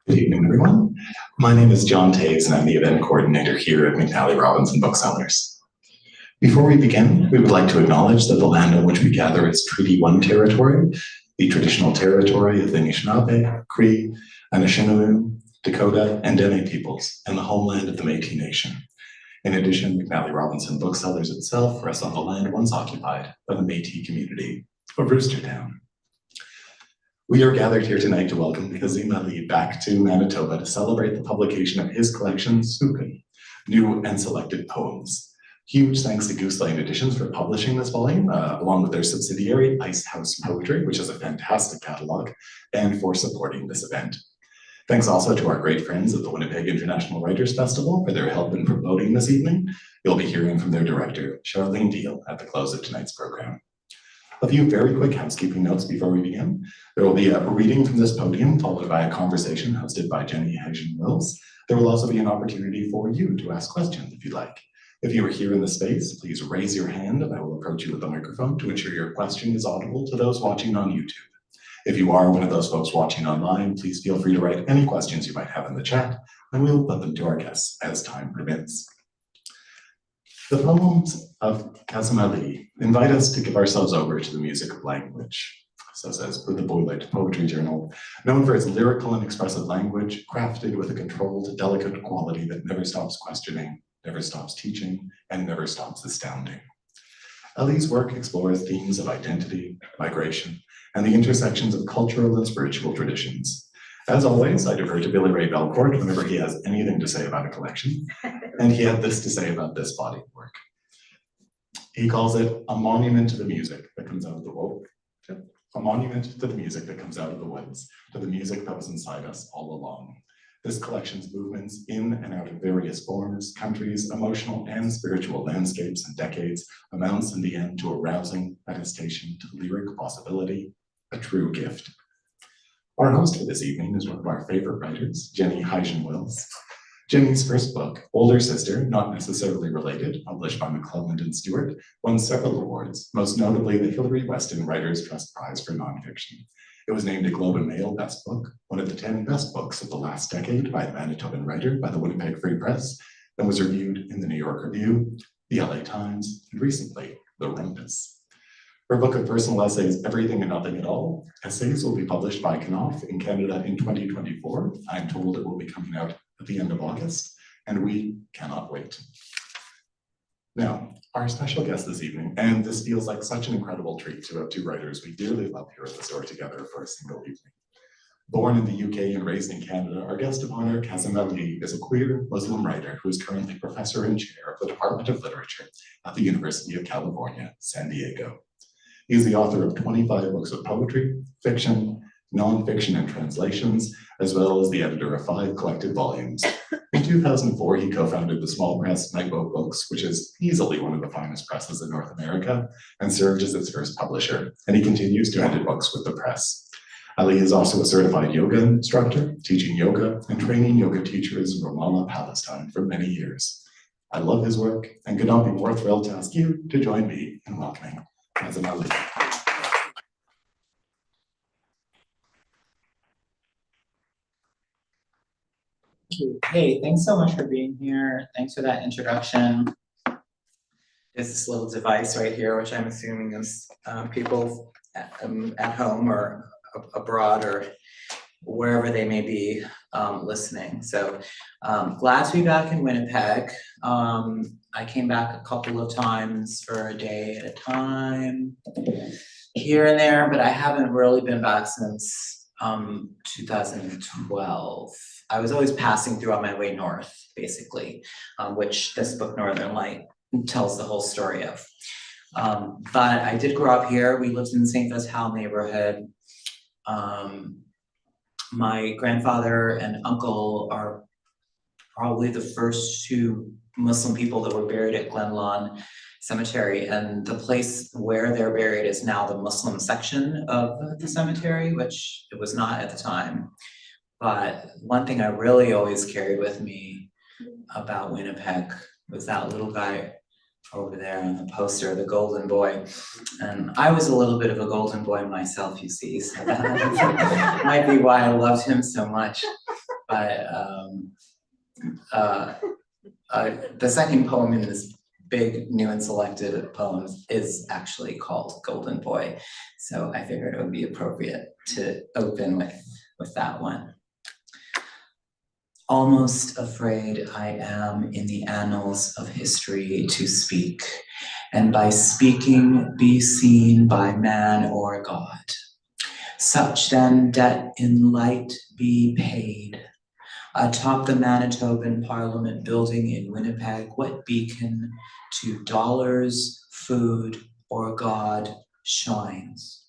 Good evening, everyone. My name is John Taves, and I'm the event coordinator here at McNally Robinson Booksellers. Before we begin, we would like to acknowledge that the land on which we gather is Treaty 1 territory, the traditional territory of the Anishinaabe, Cree, Anishinaabe, Dakota, and Dene peoples, and the homeland of the Métis Nation. In addition, McNally Robinson Booksellers itself rests on the land once occupied by the Métis community of Roostertown. We are gathered here tonight to welcome Kazim Ali back to Manitoba to celebrate the publication of his collection, Sukun, New and Selected Poems. Huge thanks to Goose Lane Editions for publishing this volume, along with their subsidiary, Ice House Poetry, which is a fantastic catalog, and for supporting this event. Thanks also to our great friends at the Winnipeg International Writers Festival for their help in promoting this evening. You'll be hearing from their director, Charlene Deal, at the close of tonight's program. A few very quick housekeeping notes before we begin. There will be a reading from this podium, followed by a conversation hosted by Jenny Heijun Wills. There will also be an opportunity for you to ask questions if you'd like. If you are here in the space, please raise your hand and I will approach you with a microphone to ensure your question is audible to those watching on YouTube. If you are one of those folks watching online, please feel free to write any questions you might have in the chat, and we will put them to our guests as time permits. The poems of Kazim Ali invite us to give ourselves over to the music of language. So says the Beloit Poetry Journal, known for its lyrical and expressive language, crafted with a controlled, delicate quality that never stops questioning, never stops teaching, and never stops astounding. Ali's work explores themes of identity, migration, and the intersections of cultural and spiritual traditions. As always, I defer to Billy Ray Belcourt whenever he has anything to say about a collection, and he had this to say about this body of work. He calls it a monument to the music that comes out of the woods, a monument to the music that comes out of the woods, to the music that was inside us all along. This collection's movements in and out of various forms, countries, emotional and spiritual landscapes and decades amounts in the end to a rousing attestation to lyric possibility, a true gift. Our host for this evening is one of our favorite writers, Jenny Heijun Wills. Jenny's first book, Older Sister, Not Necessarily Related, published by McClelland and Stewart, won several awards, most notably the Hillary Weston Writers' Trust Prize for Nonfiction. It was named a Globe and Mail Best Book, one of the 10 best books of the last decade by a Manitoban writer by the Winnipeg Free Press, and was reviewed in the New York Review, the LA Times, and recently, the Rumpus. Her book of personal essays, Everything and Nothing at All, essays will be published by Knopf in Canada in 2024. I'm told it will be coming out at the end of August, and we cannot wait. Now, our special guest this evening, and this feels like such an incredible treat to have two writers we dearly love here at the store together for a single evening. Born in the UK and raised in Canada, our guest of honor, Kazim Ali, is a queer Muslim writer who is currently professor and chair of the Department of Literature at the University of California, San Diego. He is the author of 25 books of poetry, fiction, nonfiction, and translations, as well as the editor of 5 collected volumes. In 2004, he co-founded the small press Nightboat Books, which is easily one of the finest presses in North America, and served as its first publisher, and he continues to edit books with the press. Ali is also a certified yoga instructor, teaching yoga and training yoga teachers in Ramallah, Palestine for many years. I love his work and could not be more thrilled to ask you to join me in welcoming Kazim Ali. Hey, thanks so much for being here. Thanks for that introduction. There's this little device right here, which I'm assuming is people at home or abroad or wherever they may be listening. So glad to be back in Winnipeg. I came back a couple of times for a day at a time, here and there, but I haven't really been back since 2012. I was always passing through on my way north, basically, which this book, Northern Light, tells the whole story of. But I did grow up here. We lived in the St. Vital neighborhood. My grandfather and uncle are probably the first 2 Muslim people that were buried at Glen Lawn Cemetery, and the place where they're buried is now the Muslim section of the cemetery, which it was not at the time. But one thing I really always carried with me about Winnipeg was that little guy over there on the poster, the golden boy. And I was a little bit of a golden boy myself, you see, so that might be why I loved him so much. But the second poem in this big new and selected poems is actually called Golden Boy. So I figured it would be appropriate to open with that one. Almost afraid I am in the annals of history to speak, and by speaking be seen by man or God. Such then debt in light be paid. Atop the Manitoban Parliament building in Winnipeg, what beacon to dollars, food, or God shines?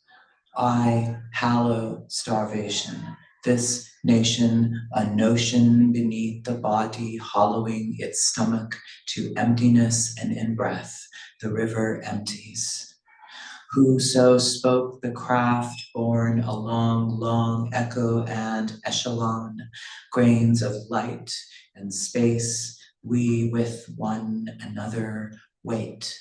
I hallow starvation, this nation a notion beneath the body, hollowing its stomach to emptiness, and in breath the river empties. Whoso spoke the craft borne along long echo and echelon, grains of light and space, we with one another wait.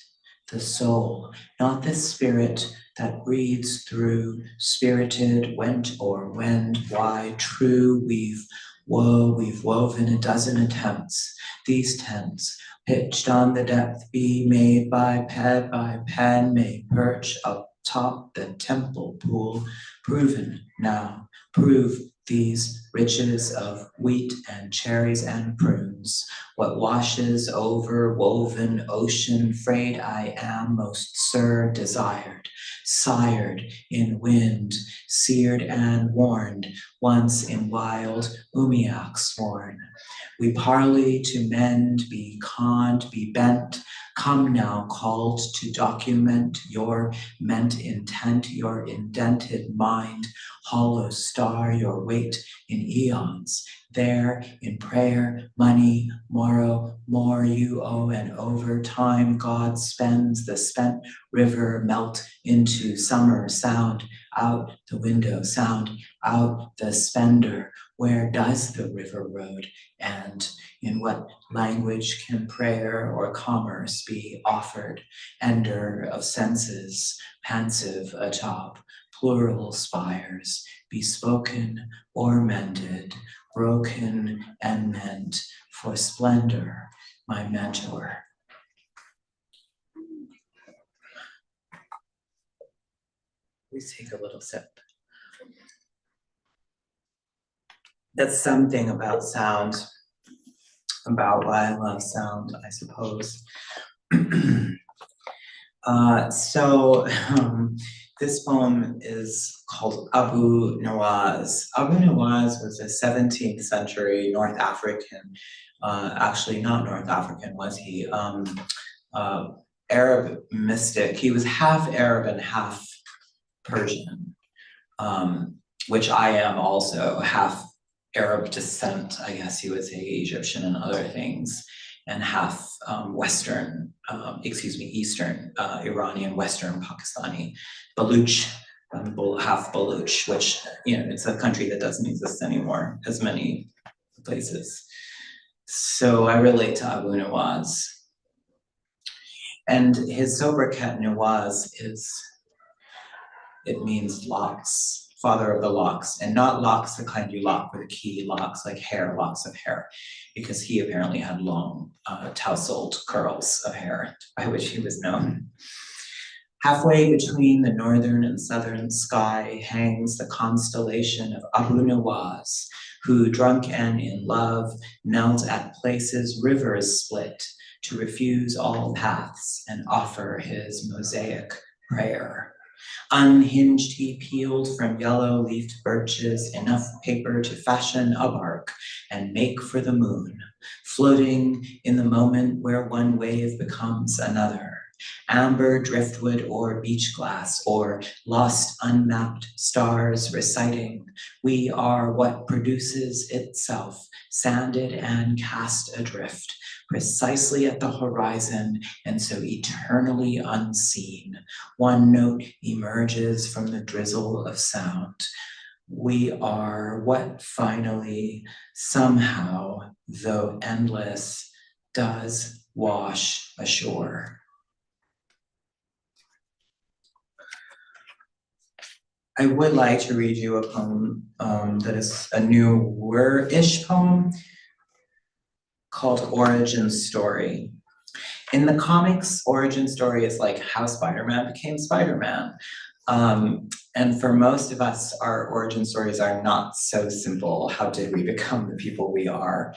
The soul, not the spirit that breathes through, spirited, went or wend, why true we've woven a dozen attempts, these tents, pitched on the depth, be made by pen, may perch up top the temple pool, proven now, prove these riches of wheat and cherries and prunes, what washes over woven ocean, frayed I am most sir desired, sired in wind, seared and warned, once in wild Umiak sworn. We parley to mend, be conned, be bent, come now called to document your meant intent, your indented mind, hollow star, your weight in eons. There in prayer, money, morrow, more you owe, and over time God spends the spent river melt into summer sound, out the window sound, out the spender. Where does the river road end? In what language can prayer or commerce be offered? Ender of senses, pensive atop, plural spires, be spoken or mended, broken and meant for splendor, my mentor. Please take a little sip. That's something about sound, about why I love sound, I suppose. This poem is called Abu Nawaz. Abu Nawaz was a 17th century North African, actually not North African, was he? Arab mystic. He was half Arab and half Persian, which I am also, half Arab descent, I guess you would say, Egyptian and other things, and half Eastern, Iranian, Western Pakistani, Baluch, half Baluch, which, it's a country that doesn't exist anymore, as many places. So I relate to Abu Nawaz. And his sobriquet Nawaz it means locks, father of the locks, and not locks the kind you lock with a key, locks like hair, locks of hair, because he apparently had long tousled curls of hair, by which he was known. Halfway between the northern and southern sky hangs the constellation of Abu Nawaz, who, drunk and in love, knelt at places rivers split to refuse all paths and offer his mosaic prayer. Unhinged he peeled from yellow-leafed birches enough paper to fashion a bark and make for the moon, floating in the moment where one wave becomes another. Amber driftwood or beach glass or lost unmapped stars reciting, we are what produces itself, sanded and cast adrift, precisely at the horizon and so eternally unseen. One note emerges from the drizzle of sound. We are what finally, somehow, though endless, does wash ashore. I would like to read you a poem that is a newer-ish poem called Origin Story. In the comics, origin story is like how Spider-Man became Spider-Man. And for most of us, our origin stories are not so simple. How did we become the people we are?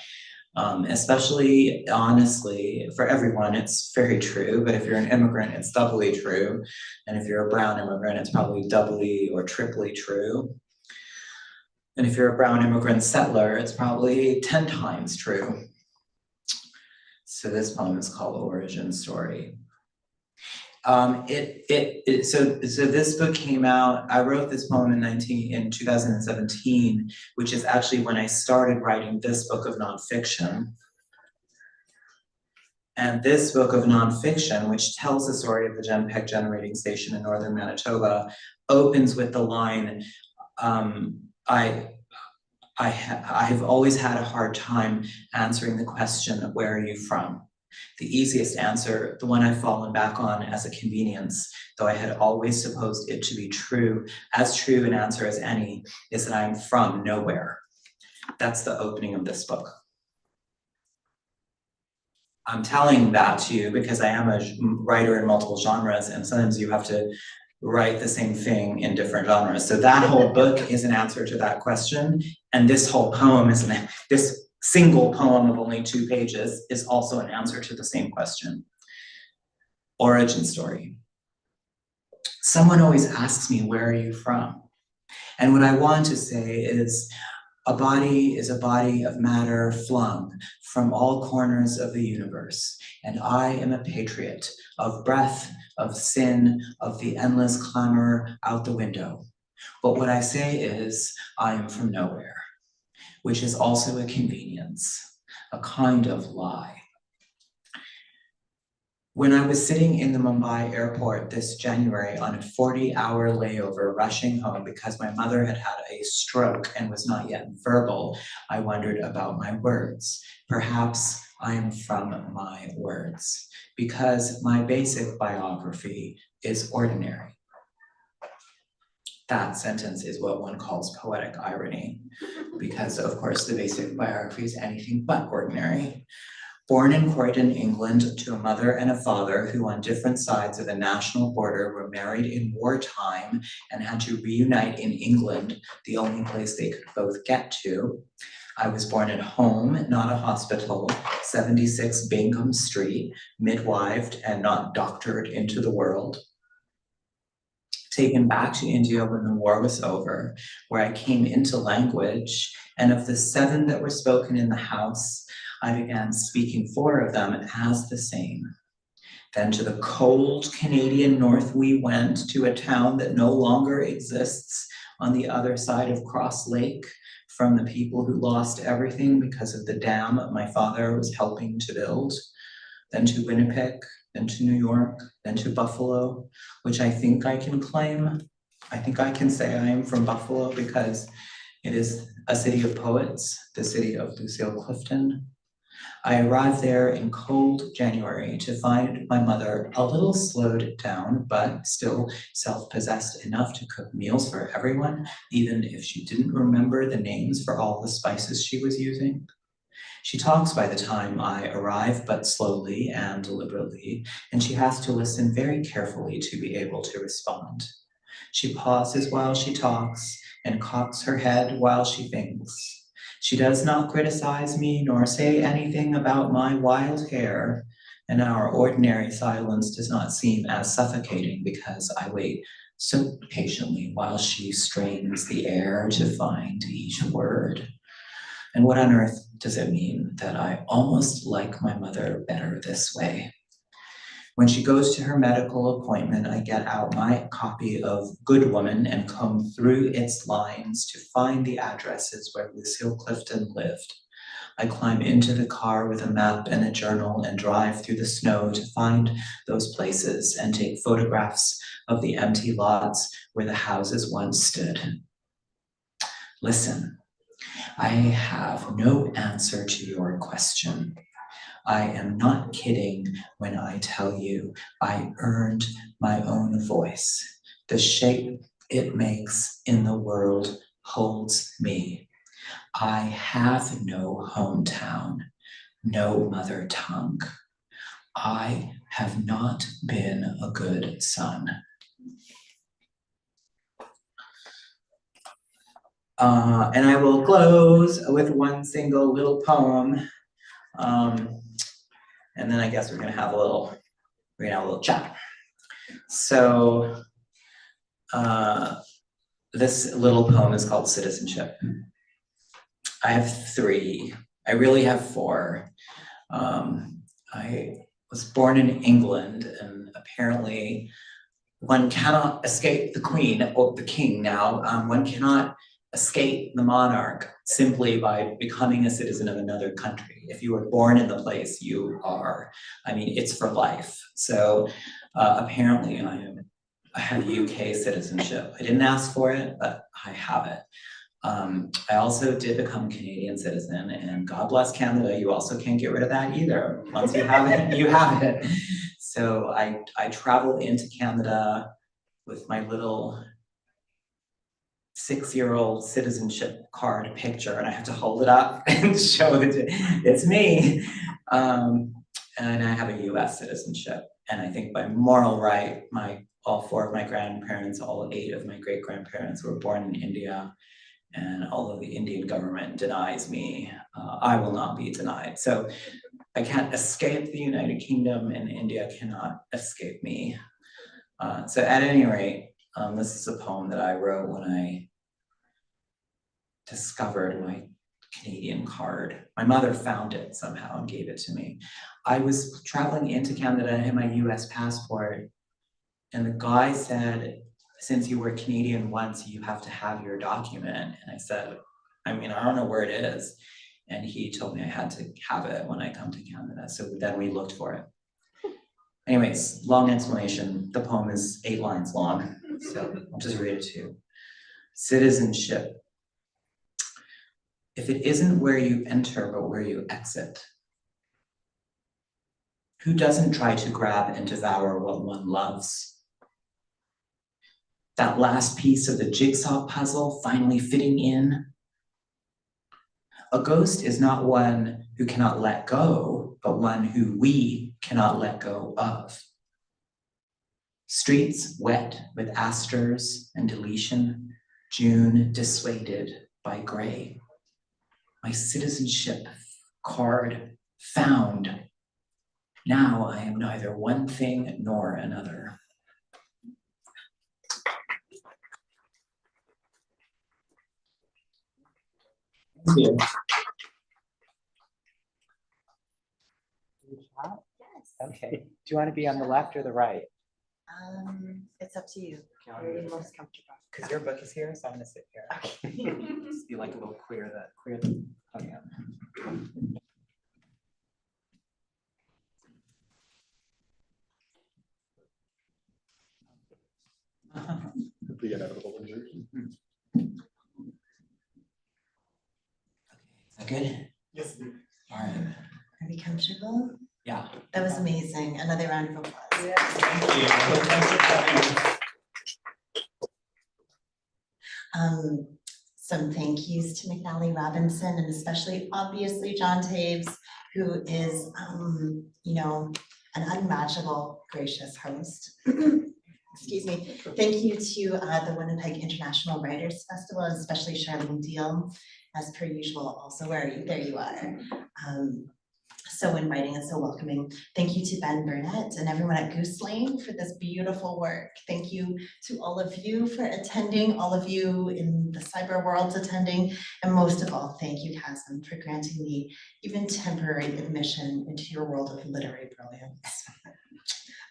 Especially, honestly, for everyone, it's very true, but if you're an immigrant, it's doubly true. And if you're a brown immigrant, it's probably doubly or triply true. And if you're a brown immigrant settler, it's probably 10 times true. So this poem is called Origin Story. So this book came out, I wrote this poem in 2017, which is actually when I started writing this book of nonfiction. And this book of nonfiction, which tells the story of the Genpec generating station in northern Manitoba, opens with the line, I've always had a hard time answering the question of where are you from? The easiest answer, the one I've fallen back on as a convenience, though I had always supposed it to be true, as true an answer as any, is that I'm from nowhere. That's the opening of this book. I'm telling that to you because I am a writer in multiple genres, and sometimes you have to write the same thing in different genres. So that whole book is an answer to that question, and this whole poem is this single poem of only 2 pages is also an answer to the same question. Origin story. Someone always asks me, where are you from? And what I want to say is, a body is a body of matter flung from all corners of the universe, and I am a patriot of breath, of sin, of the endless clamor out the window. But what I say is, I am from nowhere, which is also a convenience, a kind of lie. When I was sitting in the Mumbai airport this January on a 40-hour layover rushing home because my mother had had a stroke and was not yet verbal, I wondered about my words. Perhaps I am from my words, because my basic biography is ordinary. That sentence is what one calls poetic irony, because of course the basic biography is anything but ordinary. Born in Croydon, England, to a mother and a father who on different sides of the national border were married in wartime and had to reunite in England, the only place they could both get to. I was born at home, not a hospital, 76 Bingham Street, midwifed and not doctored into the world. Taken back to India when the war was over, where I came into language, and of the 7 that were spoken in the house, I began speaking 4 of them as the same. Then to the cold Canadian north we went, to a town that no longer exists on the other side of Cross Lake, from the people who lost everything because of the dam my father was helping to build. Then to Winnipeg, then to New York, then to Buffalo, which I think I can claim. I think I can say I am from Buffalo because it is a city of poets, the city of Lucille Clifton. I arrived there in cold January to find my mother a little slowed down, but still self-possessed enough to cook meals for everyone, even if she didn't remember the names for all the spices she was using. She talks by the time I arrive, but slowly and deliberately, and she has to listen very carefully to be able to respond. She pauses while she talks and cocks her head while she thinks. She does not criticize me nor say anything about my wild hair, and our ordinary silence does not seem as suffocating because I wait so patiently while she strains the air to find each word. And what on earth does it mean that I almost like my mother better this way? When she goes to her medical appointment, I get out my copy of Good Woman and comb through its lines to find the addresses where Lucille Clifton lived. I climb into the car with a map and a journal and drive through the snow to find those places and take photographs of the empty lots where the houses once stood. Listen, I have no answer to your question. I am not kidding when I tell you I earned my own voice, the shape it makes in the world holds me. I have no hometown, no mother tongue. I have not been a good son. And I will close with one single little poem. And then I guess we're gonna have a little chat. So this little poem is called Citizenship. I have 3. I really have 4. I was born in England, and apparently one cannot escape the queen or the king now. One cannot escape the monarch simply by becoming a citizen of another country. If you were born in the place, you are. I mean, it's for life. So apparently I have UK citizenship. I didn't ask for it, but I have it. I also did become a Canadian citizen, and God bless Canada, you also can't get rid of that either. Once you have it, you have it. So I traveled into Canada with my little 6-year-old citizenship card picture, and I have to hold it up and show it. It's me. And I have a US citizenship. And I think by moral right, all 4 of my grandparents, all 8 of my great-grandparents were born in India. And although the Indian government denies me, I will not be denied. So I can't escape the United Kingdom, and India cannot escape me. So at any rate, this is a poem that I wrote when I discovered my Canadian card. My mother found it somehow and gave it to me. I was traveling into Canada and had my US passport, and the guy said, since you were Canadian once, you have to have your document. And I said, I mean, I don't know where it is. And he told me I had to have it when I come to Canada. So then we looked for it. Anyways, long explanation. The poem is 8 lines long. So I'll just read it to you. Citizenship. If it isn't where you enter, but where you exit. Who doesn't try to grab and devour what one loves? That last piece of the jigsaw puzzle finally fitting in. A ghost is not one who cannot let go, but one who we cannot let go of. Streets wet with asters and deletion, June dissuaded by gray. My citizenship card found. Now I am neither one thing nor another. Thank you. Yes. Okay. Do you want to be on the left or the right? It's up to you. Where you're most comfortable. Because your book is here, so I'm going to sit here. Okay. Just be like a little clear the podium. The inevitable injury. Is that good? Yes. All right. Are we comfortable? Yeah. That was amazing. Another round of applause. Yeah. Thank you. Thanks for coming. Some thank yous to McNally Robinson, and especially obviously John Taves, who is, you know, an unmatchable, gracious host. Excuse me. Thank you to the Winnipeg International Writers Festival, and especially Charlene Deal, as per usual. Also, where are you? There you are. So inviting and so welcoming. Thank you to Ben Burnett and everyone at Goose Lane for this beautiful work. Thank you to all of you for attending, all of you in the cyber world attending, and most of all, thank you, Kazim, for granting me even temporary admission into your world of literary brilliance.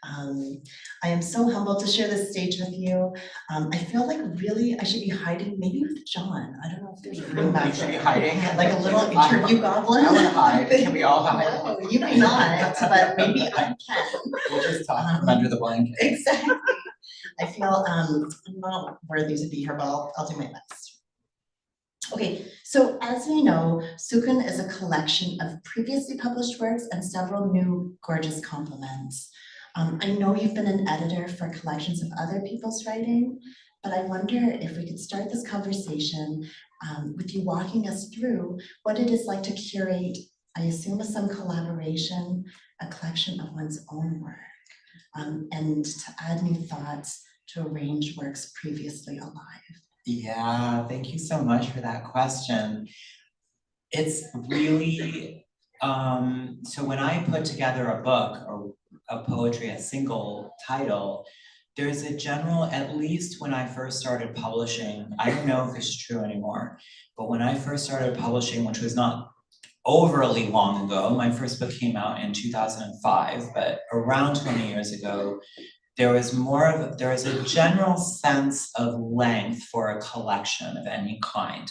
I am so humbled to share this stage with you. I feel like really I should be hiding, maybe with John. I don't know if there's room back You should be there. hiding. Like a little interview goblin. I want to hide. Can we all hide? No, you may not, but maybe I can. We'll just talk from under the blanket. Exactly. I feel I'm not worthy to be here, but I'll do my best. Okay, so as we know, Sukun is a collection of previously published works and several new gorgeous complements. I know you've been an editor for collections of other people's writing, But I wonder if we could start this conversation with you walking us through what it is like to curate, I assume with some collaboration, a collection of one's own work, and to add new thoughts to arrange works previously alive. Yeah, thank you so much for that question. It's really, so when I put together a book or a poetry, a single title, there's a general, at least when I first started publishing, I don't know if it's true anymore, but when I first started publishing, which was not overly long ago, my first book came out in 2005, but around 20 years ago, there was a general sense of length for a collection of any kind,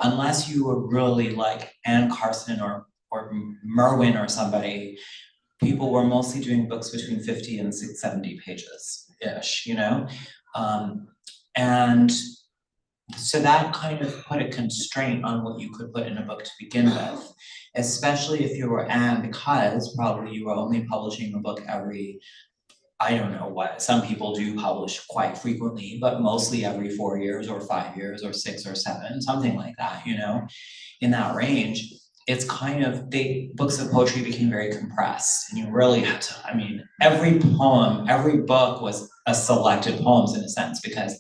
unless you were really like Anne Carson or Merwin or somebody. People were mostly doing books between 50 and 70 pages-ish, you know? And so that kind of put a constraint on what you could put in a book to begin with, especially if you were Anne, because probably you were only publishing a book every, I don't know what, some people do publish quite frequently, but mostly every 4 years or 5 years or 6 or 7, something like that, you know, in that range. It's kind of, books of poetry became very compressed, and you really had to, I mean, every poem, every book was a selected poems in a sense, because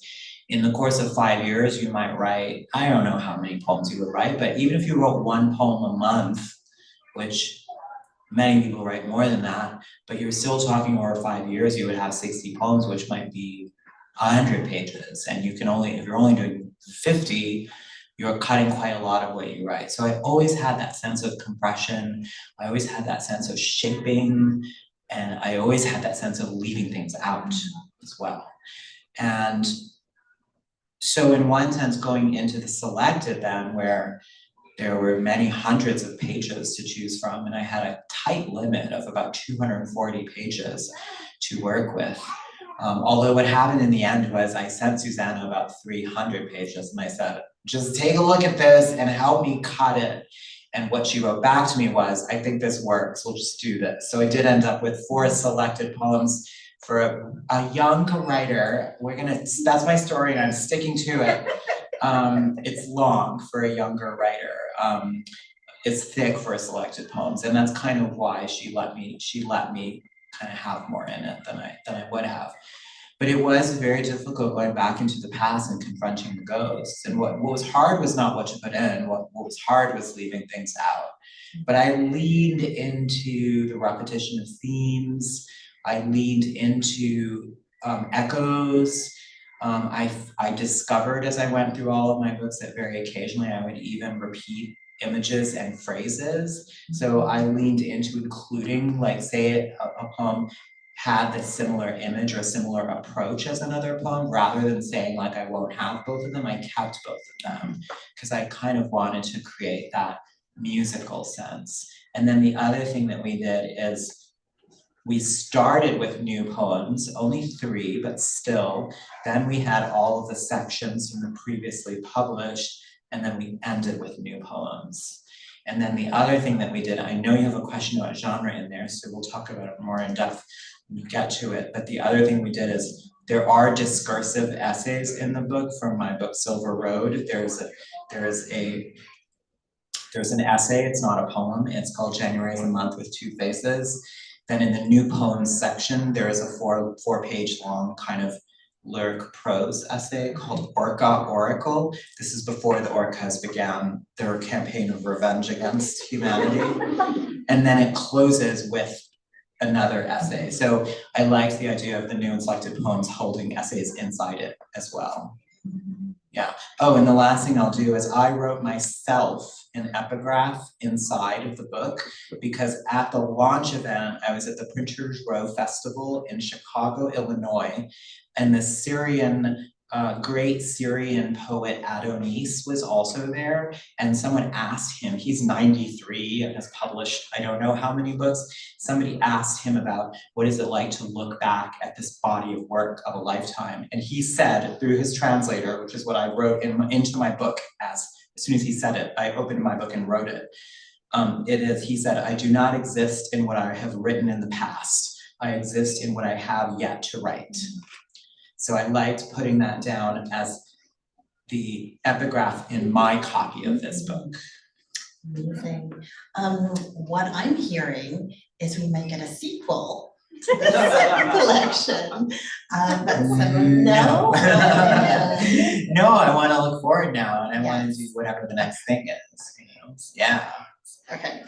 in the course of 5 years, you might write, I don't know how many poems you would write, but even if you wrote 1 poem a month, which many people write more than that, but you're still talking over 5 years, you would have 60 poems, which might be 100 pages. And you can only, if you're only doing 50, you're cutting quite a lot of what you write. So I always had that sense of compression. I always had that sense of shaping, and I always had that sense of leaving things out as well. And so in one sense, going into the selected then, where there were many hundreds of pages to choose from, and I had a tight limit of about 240 pages to work with. Although what happened in the end was I sent Susanna about 300 pages, and I said, just take a look at this and help me cut it. And what she wrote back to me was, I think this works, we'll just do this. So I did end up with 4 selected poems for a young writer. That's my story and I'm sticking to it. It's long for a younger writer. It's thick for selected poems, and that's kind of why she let me kind of have more in it than I would have. But it was very difficult going back into the past and confronting the ghosts. And what was hard was not what to put in. What was hard was leaving things out. But I leaned into the repetition of themes. I leaned into echoes. I discovered as I went through all of my books that very occasionally I would even repeat images and phrases. So I leaned into including, like, say a poem had the similar image or similar approach as another poem, rather than saying like I won't have both of them, I kept both of them because I kind of wanted to create that musical sense. And then the other thing that we did is we started with new poems, only 3, but still. Then we had all of the sections from the previously published, and then we ended with new poems. And then the other thing that we did, I know you have a question about genre in there, so we'll talk about it more in depth when we get to it. But the other thing we did is there are discursive essays in the book from my book Silver Road. There's an essay, it's not a poem, it's called January is a Month with Two Faces. Then in the new poems section, there is a 4-page long kind of lyric prose essay called Orca Oracle. This is before the Orcas began their campaign of revenge against humanity. And then it closes with another essay. So I liked the idea of the new and selected poems holding essays inside it as well. Yeah. Oh, and the last thing I'll do is I wrote myself an epigraph inside of the book, because at the launch event, I was at the Printers Row Festival in Chicago, Illinois, and the great Syrian poet Adonis was also there, and someone asked him, he's 93 and has published I don't know how many books, somebody asked him about what is it like to look back at this body of work of a lifetime, and he said through his translator, which is what I wrote into my book as soon as he said it, I opened my book and wrote it. He said, I do not exist in what I have written in the past. I exist in what I have yet to write. So I liked putting that down as the epigraph in my copy of this book. Amazing. What I'm hearing is we might get a sequel to this collection. No? No, I want to look forward now, and I want to do whatever the next thing is, you know? Yeah. Okay.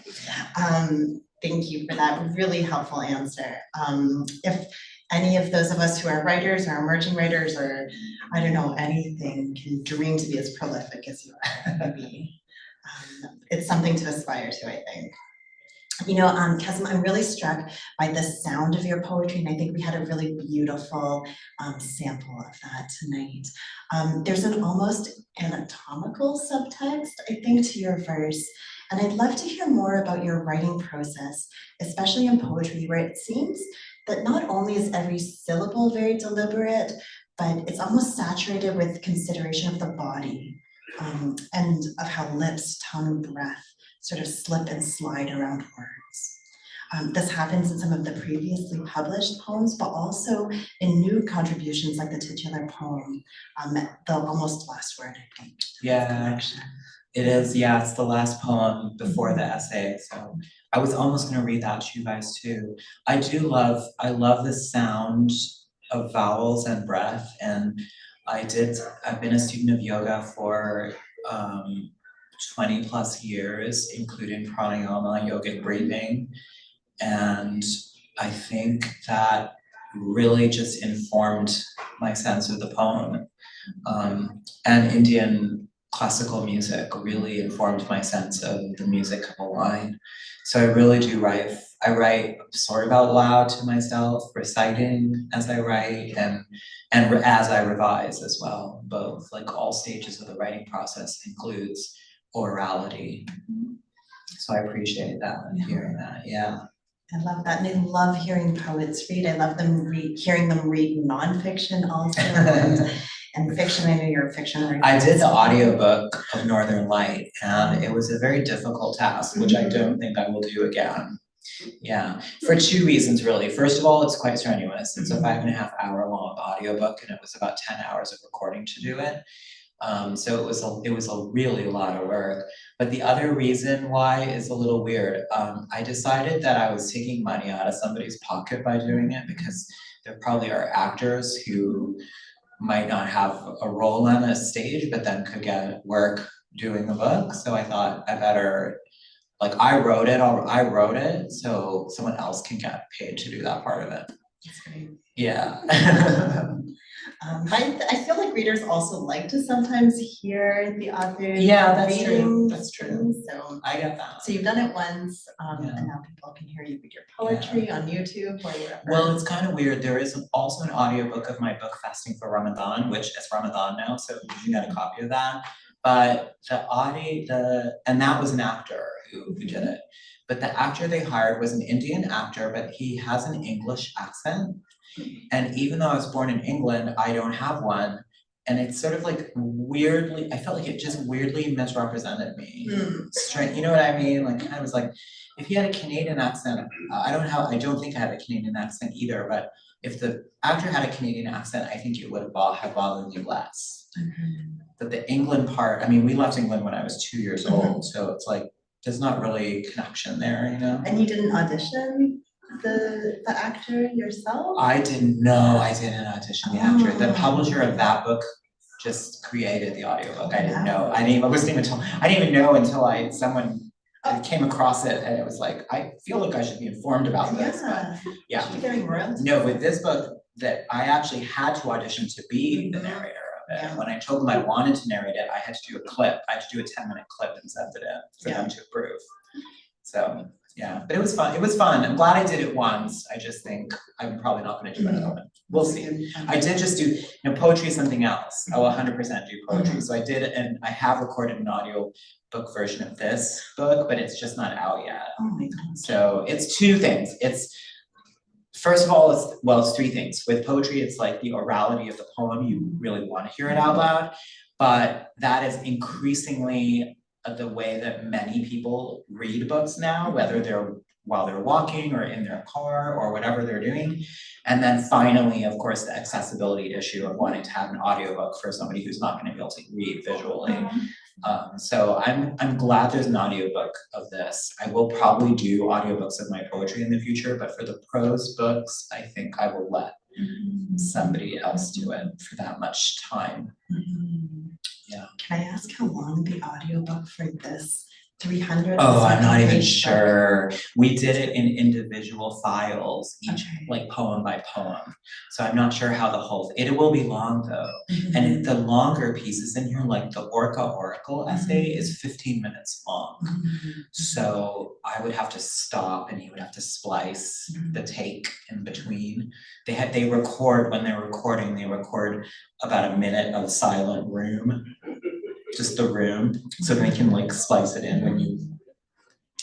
Thank you for that really helpful answer. If any of those of us who are writers or emerging writers or, I don't know, anything can dream to be as prolific as you are, maybe. It's something to aspire to, I think. You know, Kazim, I'm really struck by the sound of your poetry, and I think we had a really beautiful sample of that tonight. There's an almost anatomical subtext, I think, to your verse, and I'd love to hear more about your writing process, especially in poetry, where it seems that not only is every syllable very deliberate, but it's almost saturated with consideration of the body, and of how lips, tongue, breath sort of slip and slide around words. This happens in some of the previously published poems, but also in new contributions like the titular poem, the almost last word, I think. Yeah, it is, yeah, it's the last poem before the essay, so I was almost gonna read that to you guys too. I love the sound of vowels and breath, and I've been a student of yoga for 20 plus years, including pranayama, yogic breathing. And I think that really just informed my sense of the poem. And Indian classical music really informed my sense of the music of a line. So I really do write, I write sort of out loud to myself, reciting as I write and as I revise as well. Both, like all stages of the writing process includes orality. So I appreciate that and hearing that, yeah. I love that, and I love hearing poets read. I love them hearing them read nonfiction also, and fiction. I know you're a fiction writer. I did the audiobook of Northern Light, and it was a very difficult task, which I don't think I will do again. Yeah, for two reasons really. First of all, it's quite strenuous. It's a 5.5 hour long audiobook, and it was about 10 hours of recording to do it. So it was a really lot of work. But the other reason why is a little weird. I decided that I was taking money out of somebody's pocket by doing it, because there probably are actors who might not have a role on a stage, but then could get work doing a book. So I thought I better, like I wrote it, so someone else can get paid to do that part of it. That's great. Yeah. I feel like readers also like to sometimes hear the author. Yeah, that's reading true. That's true. things, so I get that. so you've done it once, Yeah. and now people can hear you read your poetry on YouTube or wherever. Well, it's kind of weird. There is also an audiobook of my book Fasting for Ramadan, which is Ramadan now, so you should get a copy of that. But and that was an actor who did it. But the actor they hired was an Indian actor, but he has an English accent. And even though I was born in England, I don't have one. And it's sort of like weirdly, I felt like it just weirdly misrepresented me. Straight, you know what I mean? Like I was like, if he had a Canadian accent, I don't think I had a Canadian accent either, but if the actor had a Canadian accent, I think it would have bothered me less. But the England part, I mean, we left England when I was 2 years old, so it's like, there's not really a connection there, you know? And you didn't audition the actor yourself? I didn't audition the actor. The publisher of that book just created the audiobook. I didn't know. I didn't even know until someone came across it, and it was like, I feel like I should be informed about this. Yeah. But yeah. Should be getting royalties. No, with this book that I actually had to audition to be the narrator of it. Yeah. When I told them I wanted to narrate it, I had to do a clip. I had to do a 10-minute clip and send it in for them to approve. So yeah, but it was fun. It was fun. I'm glad I did it once. I just think I'm probably not going to do another one. We'll see. I did just do, poetry is something else. I will 100% do poetry. So I did, and I have recorded an audio book version of this book, but it's just not out yet. Oh my God. So it's two things. First of all, it's three things. With poetry, it's like the orality of the poem. You really want to hear it out loud, but that is increasingly the way that many people read books now, whether they're while they're walking or in their car or whatever they're doing. And then finally, of course, the accessibility issue of wanting to have an audiobook for somebody who's not going to be able to read visually. So I'm glad there's an audiobook of this. I will probably do audiobooks of my poetry in the future, but for the prose books, I think I will let somebody else do it for that much time. Yeah. Can I ask how long the audiobook for this 300? Oh, I'm not even sure. We did it in individual files, each like poem by poem. So I'm not sure how the whole, it will be long though. And the longer pieces in here, like the Orca Oracle essay is 15 minutes long. So I would have to stop and he would have to splice the take in between. They record, when they're recording, they record about a minute of silent room. Just the room, so they can like splice it in when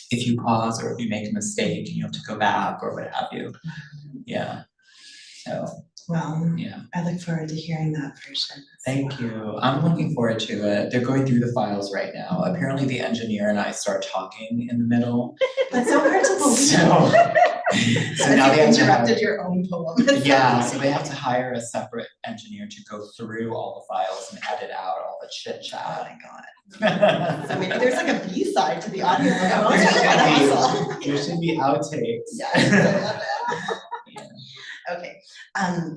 if you pause or if you make a mistake and you have to go back or what have you. Yeah, so. Well, yeah. I look forward to hearing that version. Thank you. I'm looking forward to it. They're going through the files right now. Apparently the engineer and I start talking in the middle. That's so hard to believe. So now they interrupted your own poem. Yeah, so they have to hire a separate engineer to go through all the files and edit out all the chit chat. Oh my god. So maybe there's like a B-side to the audio. There should be outtakes. Yes, I love it. Okay,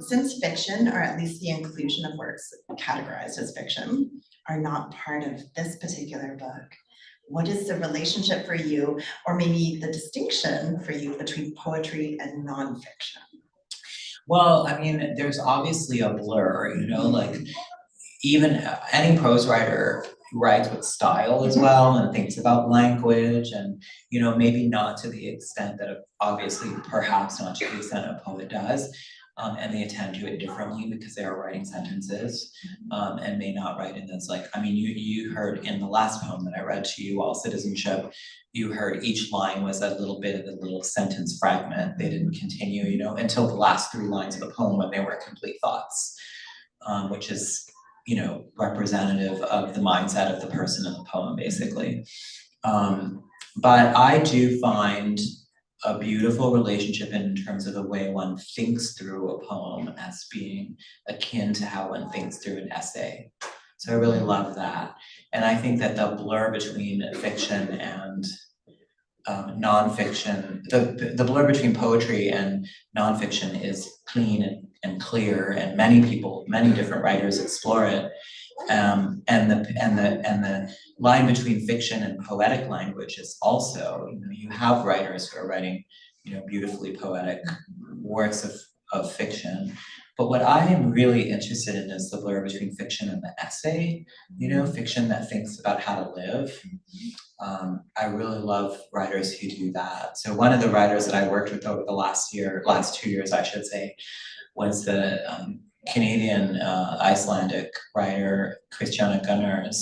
since fiction, or at least the inclusion of works categorized as fiction, are not part of this particular book, what is the relationship for you, or maybe the distinction for you between poetry and nonfiction? Well, I mean, there's obviously a blur, you know, like even any prose writer writes with style as well and thinks about language and, you know, maybe not to the extent that obviously perhaps not to the extent a poet does. And they attend to it differently because they are writing sentences and may not write in this, like, I mean, you heard in the last poem that I read to you, All Citizenship, you heard each line was a little bit of a little sentence fragment. They didn't continue, you know, until the last 3 lines of the poem when they were complete thoughts, which is, you know, representative of the mindset of the person in the poem, basically. But I do find a beautiful relationship in terms of the way one thinks through a poem as being akin to how one thinks through an essay. So I really love that. And I think that the blur between fiction and nonfiction, the blur between poetry and nonfiction is clean and clear, and many people, many different writers explore it. And the line between fiction and poetic language is also, you know, you have writers who are writing, you know, beautifully poetic works of fiction. But what I am really interested in is the blur between fiction and the essay, you know, fiction that thinks about how to live. I really love writers who do that. So one of the writers that I worked with over the last 2 years, I should say, was the Canadian Icelandic writer Kristjana Gunnars,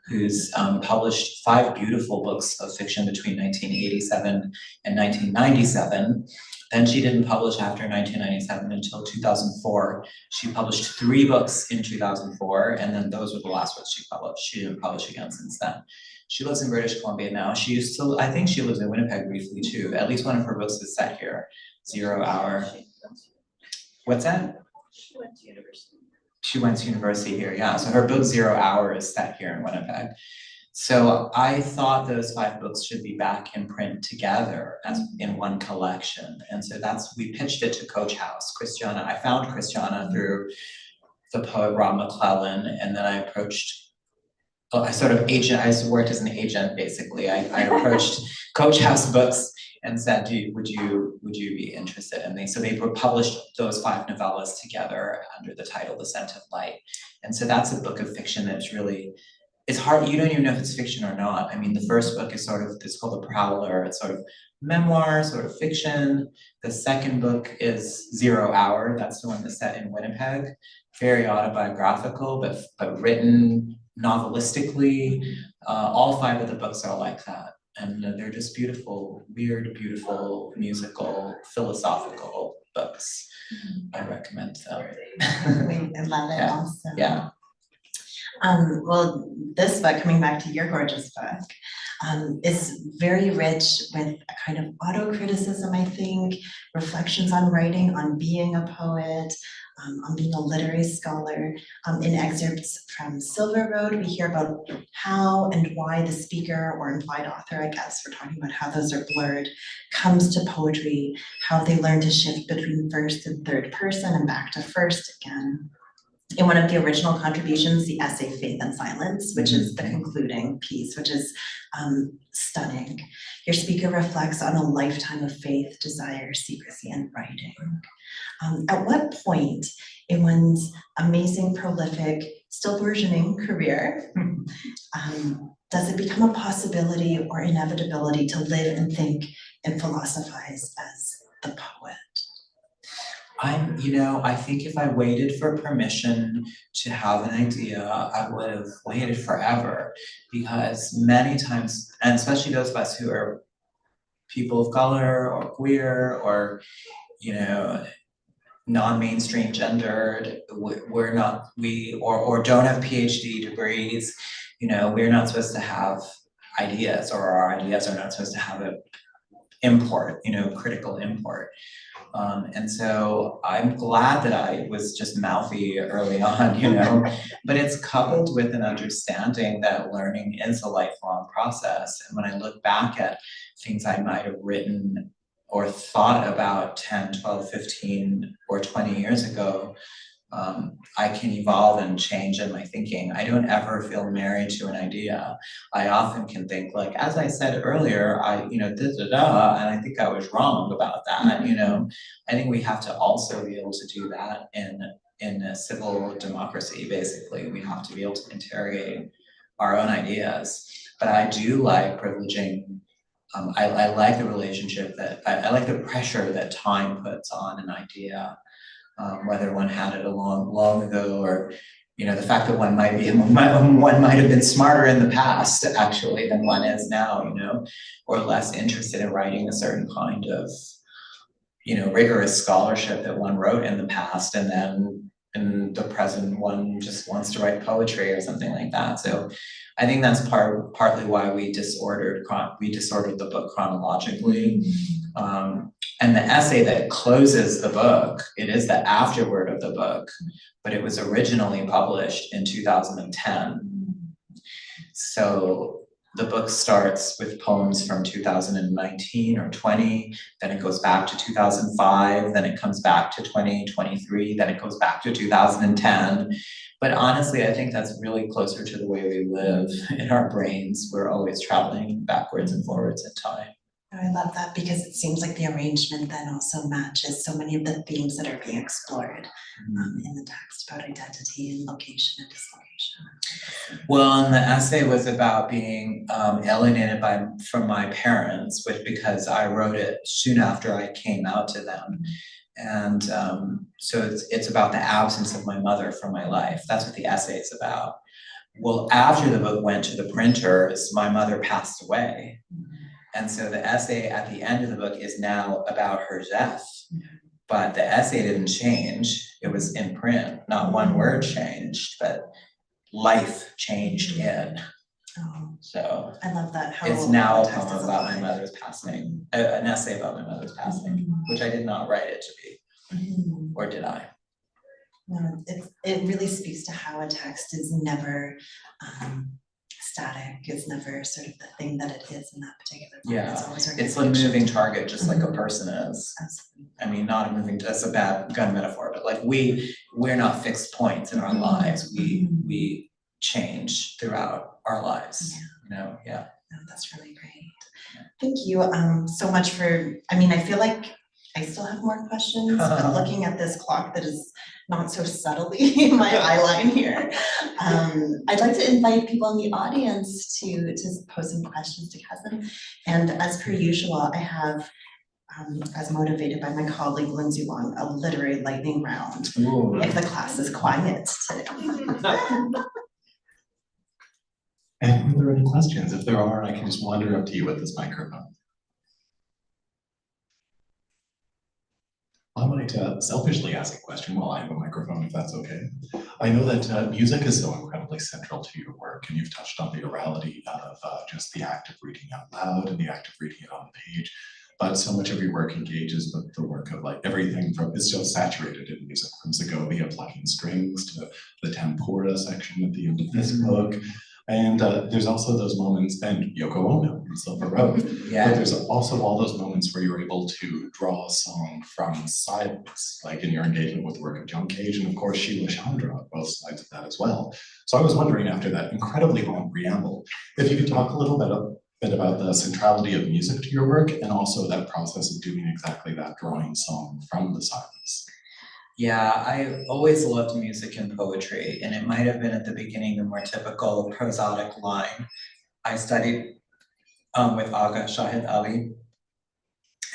who's published 5 beautiful books of fiction between 1987 and 1997. Then she didn't publish after 1997 until 2004. She published 3 books in 2004, and then those were the last books she published. She didn't publish again since then. She lives in British Columbia now. She used to, I think she lives in Winnipeg briefly too. At least one of her books is set here, 0 Hour. What's that? She went to university. She went to university here, yeah. So her book 0 Hour is set here in Winnipeg. So I thought those 5 books should be back in print together as in one collection. And so we pitched it to Coach House. I found Kristjana through the poet Rob McClellan, and then I approached, I worked as an agent basically. I approached Coach House Books and said, would you be interested? And they published those 5 novellas together under the title The Scent of Light. And so that's a book of fiction that's really, it's hard, you don't even know if it's fiction or not. I mean, the first book is it's called The Prowler. It's sort of memoir, sort of fiction. The second book is 0 Hour. That's the one that's set in Winnipeg. Very autobiographical, but written novelistically. All 5 of the books are like that. And they're just beautiful, weird, beautiful, musical, philosophical books. I recommend them. I love it also. Yeah. Well, this book, coming back to your gorgeous book, is very rich with a kind of auto-criticism, I think, reflections on writing, on being a poet, on being a literary scholar. In excerpts from Silver Road, we hear about how and why the speaker, or implied author, I guess, we're talking about how those are blurred, comes to poetry, how they learn to shift between first and third person and back to first again. In one of the original contributions, the essay Faith and Silence, which is the concluding piece, which is stunning. Your speaker reflects on a lifetime of faith, desire, secrecy, and writing. At what point in one's amazing, prolific, still burgeoning career, does it become a possibility or inevitability to live and think and philosophize as the poet? I think if I waited for permission to have an idea, I would have waited forever, because many times, and especially those of us who are people of color or queer or, non-mainstream gendered, or don't have PhD degrees, we're not supposed to have ideas, or our ideas are not supposed to have a import, critical import. And so I'm glad that I was just mouthy early on, but it's coupled with an understanding that learning is a lifelong process. And when I look back at things I might have written or thought about 10, 12, 15, or 20 years ago, I can evolve and change in my thinking. I don't ever feel married to an idea. I often can think, like, as I said earlier, and I think I was wrong about that, I think we have to also be able to do that in a civil democracy, basically. We have to be able to interrogate our own ideas. But I do like privileging, I like the relationship that, I like the pressure that time puts on an idea. Whether one had it long ago, or the fact that one might have been smarter in the past actually than one is now, or less interested in writing a certain kind of rigorous scholarship that one wrote in the past, and then in the present one just wants to write poetry or something like that. So I think that's partly why we disordered the book chronologically. And the essay that closes the book, it is the afterword of the book, but it was originally published in 2010. So the book starts with poems from 2019 or 20, then it goes back to 2005, then it comes back to 2023, then it goes back to 2010. But honestly, I think that's really closer to the way we live in our brains. We're always traveling backwards and forwards in time. I love that, because it seems like the arrangement then also matches so many of the themes that are being explored in the text about identity and location and dislocation. Well, and the essay was about being alienated from my parents, because I wrote it soon after I came out to them. And so it's about the absence of my mother from my life. That's what the essay is about. Well, after the book went to the printers, my mother passed away. And so the essay at the end of the book is now about her death, but the essay didn't change. It was in print. Not one word changed, but life changed in. Oh, so I love that. It's now a poem about my mother's passing, an essay about my mother's passing, which I did not write it to be, or did I? No, it really speaks to how a text is never static, is never sort of the thing that it is in that particular moment. Yeah, it's a moving target, just like a person is. Absolutely. I mean, not a moving, that's a bad gun metaphor, but like we're not fixed points in our lives. We change throughout our lives, No, that's really great. Yeah. Thank you so much for, I feel like I still have more questions, but looking at this clock that is not so subtly in my eye line here, I'd like to invite people in the audience to pose some questions to Kazim. And as per usual, I have, as motivated by my colleague Lindsay Long, a literary lightning round. Ooh. If the class is quiet today. And are there any questions? If there are, I can just wander up to you with this microphone. I might selfishly ask a question while I have a microphone, if that's okay. I know that music is so incredibly central to your work, and you've touched on the orality of just the act of reading out loud and the act of reading it on the page. But so much of your work engages with the work of like everything from, it's still saturated in music, from Segovia plucking strings to the tempura section at the end of this book. And there's also those moments, and Yoko Ono in Silver Road, but there's also all those moments where you're able to draw a song from silence, like in your engagement with the work of John Cage, and of course Sheila Chandra on both sides of that as well. So I was wondering, after that incredibly long preamble, if you could talk a little bit about the centrality of music to your work, and also that process of doing exactly that, drawing song from the silence. Yeah, I always loved music and poetry, and it might have been at the beginning the more typical prosodic line. I studied with Aga Shahid Ali,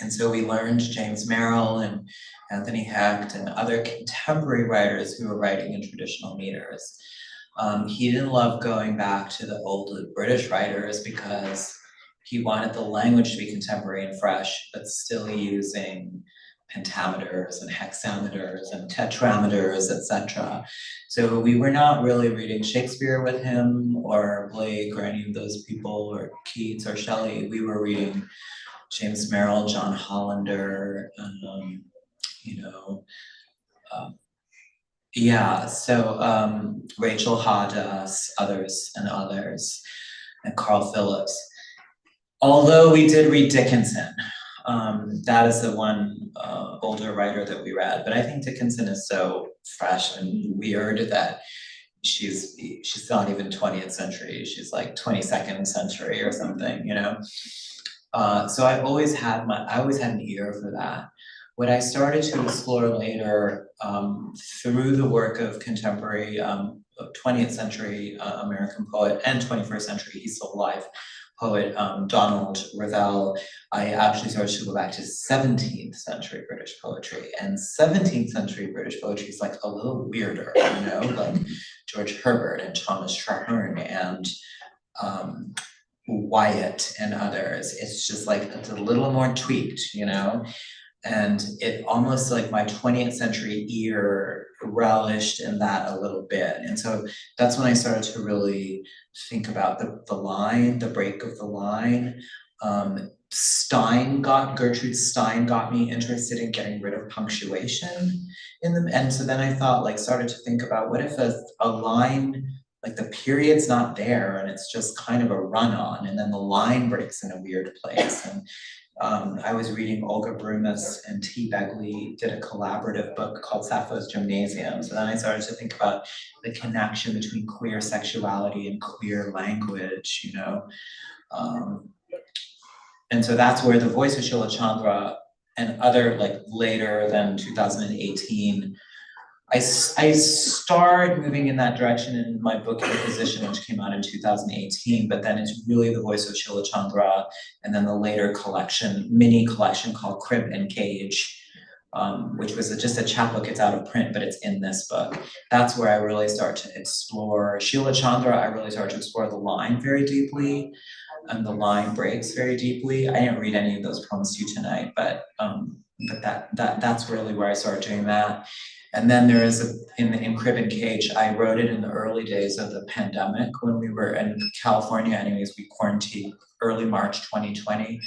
and so we learned James Merrill and Anthony Hecht and other contemporary writers who were writing in traditional meters. He didn't love going back to the old British writers because he wanted the language to be contemporary and fresh, but still using pentameters and hexameters and tetrameters, etc. So we were not really reading Shakespeare with him or Blake or any of those people, or Keats or Shelley. We were reading James Merrill, John Hollander, Rachel Hadas, others, and Carl Phillips. Although we did read Dickinson, that is the one older writer that we read, but I think Dickinson is so fresh and weird that she's not even 20th century, she's like 22nd century or something, So I always had an ear for that. What I started to explore later through the work of contemporary 20th century American poet and 21st century, he's still alive, poet Donald Ravel, I actually started to go back to 17th century British poetry. And 17th century British poetry is like a little weirder, like George Herbert and Thomas Traherne and Wyatt and others. It's just like, it's a little more tweaked, And it almost like my 20th century ear relished in that a little bit. And so that's when I started to really think about the line, the break of the line. Gertrude Stein got me interested in getting rid of punctuation in them. And so then I started to think about, what if a line, like the period's not there and it's just kind of a run-on, and then the line breaks in a weird place. And I was reading Olga Brumas and T. Begley did a collaborative book called Sappho's Gymnasium. So then I started to think about the connection between queer sexuality and queer language, And so that's where the voice of Sheila Chandra and other, like later than 2018, I started moving in that direction in my book Imposition, which came out in 2018, but then it's really the voice of Sheila Chandra, and then the later mini collection called Crib and Cage, which was just a chapbook. It's out of print, but it's in this book. That's where I really start to explore Sheila Chandra. I really started to explore the line very deeply, and the line breaks very deeply. I didn't read any of those poems to you tonight, but that's really where I started doing that. And then there is in Crib and Cage, I wrote it in the early days of the pandemic when we were in California. Anyways, we quarantined early March 2020.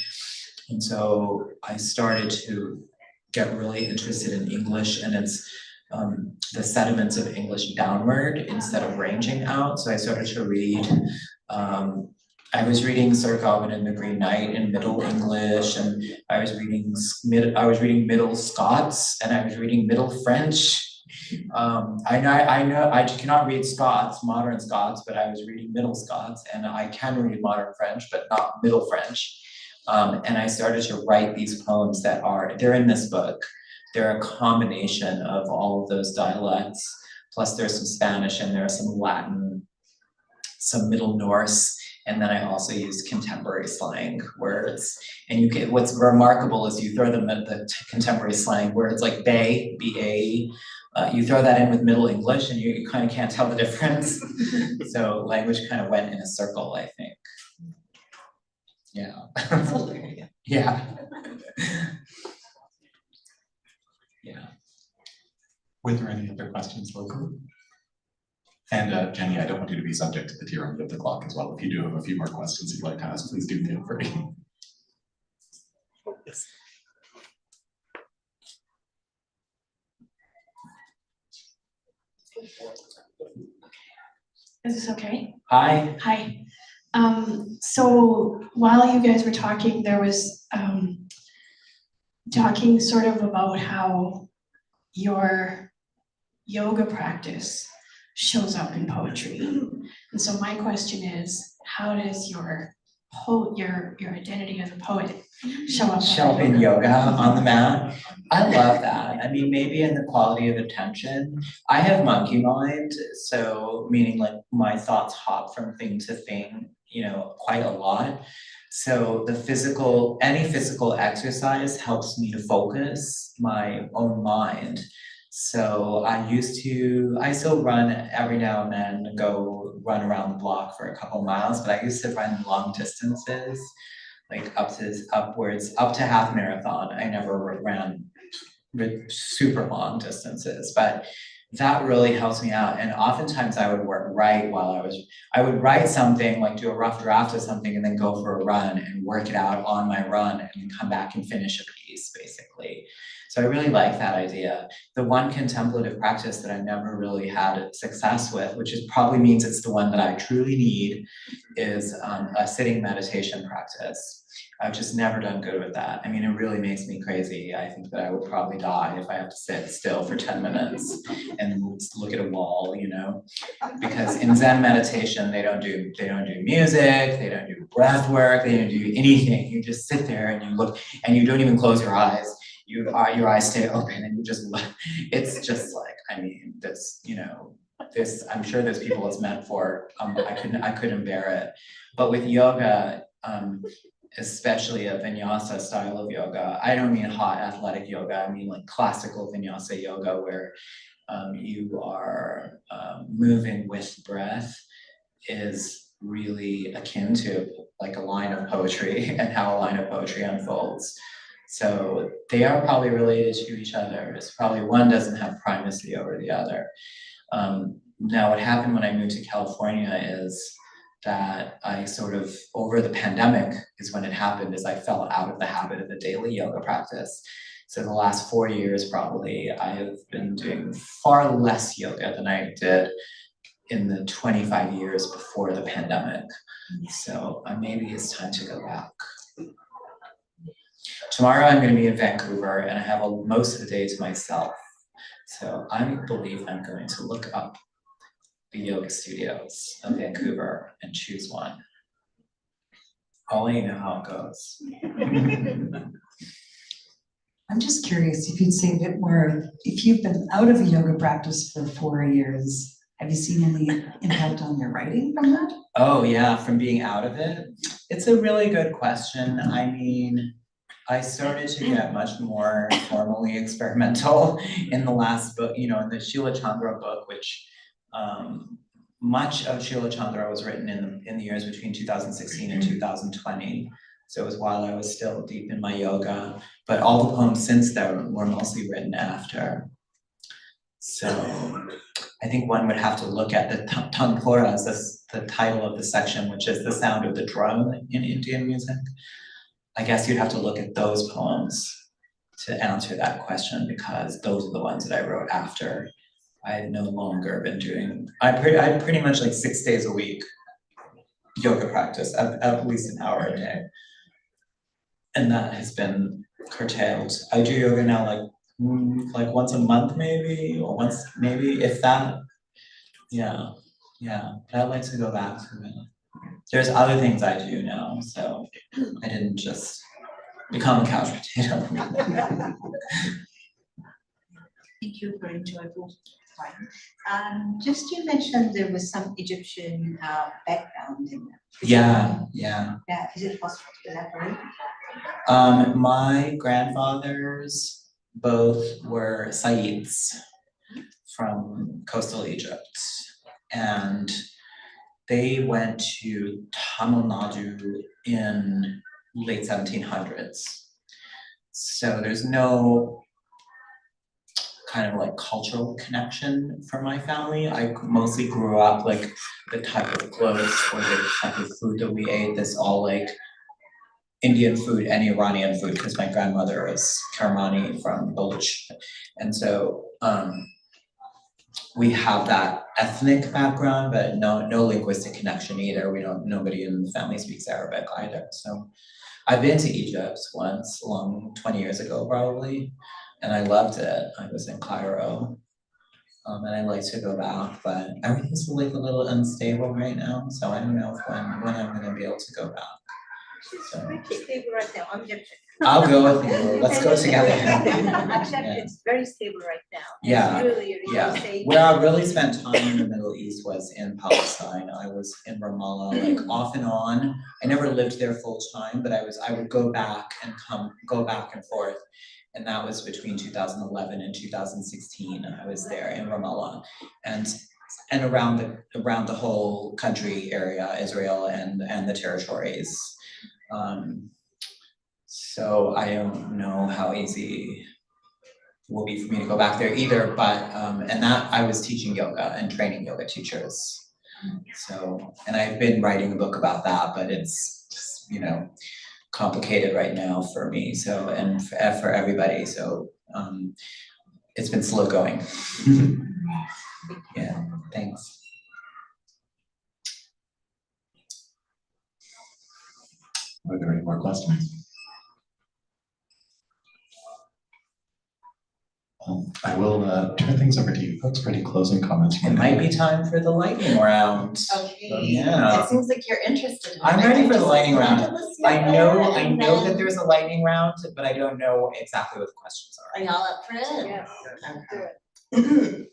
And so I started to get really interested in English, and it's the sediments of English downward instead of ranging out. So I started to read, I was reading Sir Gawain and the Green Knight in Middle English, and I was reading Middle Scots, and I was reading Middle French. I know I cannot read Scots, modern Scots, but I was reading Middle Scots, and I can read modern French, but not Middle French. And I started to write these poems they're in this book. They're a combination of all of those dialects, plus there's some Spanish and there's some Latin, some Middle Norse, and then I also used contemporary slang words. And what's remarkable is you throw them at the contemporary slang words like bay, B-A, you throw that in with Middle English and you kind of can't tell the difference. So language kind of went in a circle, I think. Yeah. Yeah. Yeah. Were there any other questions locally? And Jenny, I don't want you to be subject to the tyranny of the clock as well. If you do have a few more questions you'd like to ask, please do feel free. Yes. Is this okay? Hi. Hi. So while you guys were talking, there was talking sort of about how your yoga practice shows up in poetry. And so my question is, how does your identity as a poet show up In yoga on the mat. I love that. I mean, maybe in the quality of attention. I have monkey mind, so meaning like my thoughts hop from thing to thing, you know, quite a lot. So any physical exercise helps me to focus my own mind. So I still run every now and then, go run around the block for a couple miles, but I used to run long distances, like up to half marathon. I never ran super long distances, but that really helps me out. And oftentimes I would I would write something, like do a rough draft of something and then go for a run and work it out on my run and then come back and finish a piece, basically. So I really like that idea. The one contemplative practice that I never really had success with, which probably means it's the one that I truly need, is a sitting meditation practice. I've just never done good with that. I mean, it really makes me crazy. I think that I would probably die if I have to sit still for 10 minutes and look at a wall, you know? Because in Zen meditation, they don't do music, they don't do breath work, they don't do anything. You just sit there and you look, and you don't even close your eyes. Your eyes stay open and you just look. It's just like, I mean, this, you know, I'm sure there's people it's meant for. I couldn't bear it. But with yoga, especially a vinyasa style of yoga. I don't mean hot athletic yoga, I mean like classical vinyasa yoga where you are moving with breath, is really akin to like a line of poetry and how a line of poetry unfolds. So they are probably related to each other. It's probably one doesn't have primacy over the other. Now what happened when I moved to California is that I sort of, over the pandemic is when it happened, is I fell out of the habit of a daily yoga practice. So the last 4 years probably, I have been doing far less yoga than I did in the 25 years before the pandemic. So maybe it's time to go back. Tomorrow I'm going to be in Vancouver and I have most of the day to myself. So I believe I'm going to look up the yoga studios of Vancouver and choose one. I'll let you know how it goes. I'm just curious if you'd say a bit more, if you've been out of a yoga practice for 4 years, have you seen any impact on your writing from that? Oh yeah, from being out of it? It's a really good question. I mean, I started to get much more formally experimental in the last book, you know, in the Sheila Chandra book, which much of Sheila Chandra was written in the years between 2016 and 2020. So it was while I was still deep in my yoga, but all the poems since then were mostly written after. So I think one would have to look at the Tanpura, as the title of the section, which is the sound of the drum in Indian music. I guess you'd have to look at those poems to answer that question, because those are the ones that I wrote after. I had no longer been doing, I pretty much like 6 days a week yoga practice, at least an hour a day. And that has been curtailed. I do yoga now like once a month maybe, or once, maybe if that. Yeah, but I'd like to go back to it. There's other things I do now, so I didn't just become a couch potato. Thank you for enjoyable time. Just you mentioned there was some Egyptian background in that. Yeah. Is it possible to elaborate? My grandfathers both were Sayyids from coastal Egypt, and they went to Tamil Nadu in late 1700s. So there's no kind of like cultural connection for my family. I mostly grew up like the type of clothes or the type of food that we ate, that's all like Indian food and Iranian food, because my grandmother is Karmani from Beloit. And so we have that ethnic background, but no linguistic connection either. Nobody in the family speaks Arabic either. So I've been to Egypt once, 20 years ago probably, and I loved it. I was in Cairo, and I'd like to go back, but everything's like a little unstable right now, so I don't know when I'm gonna be able to go back. So Pretty stable right now, I'm just. I'll go with you. Let's go together. Except Yeah. it's very stable right now. Yeah, It's really Yeah, where I really spent time in the Middle East was in Palestine. I was in Ramallah, like off and on. I never lived there full time, but I would go back and go back and forth. And that was between 2011 and 2016. I was there in Ramallah, and around the whole country area, Israel and the territories. So I don't know how easy it will be for me to go back there either, but and that I was teaching yoga and training yoga teachers. So, and I've been writing a book about that, but it's just, complicated right now for me. So, and for everybody. So, it's been slow going. Yeah, thanks. Are there any more questions? I will turn things over to you folks for any closing comments. It might be time for the lightning round. Okay. Yeah. It seems like you're interested in it. I'm ready for the just lightning round. wanted to listen I know and that then- there's a lightning round, but I don't know exactly what the questions Are are. y'all up for it? Yes, Okay. do it.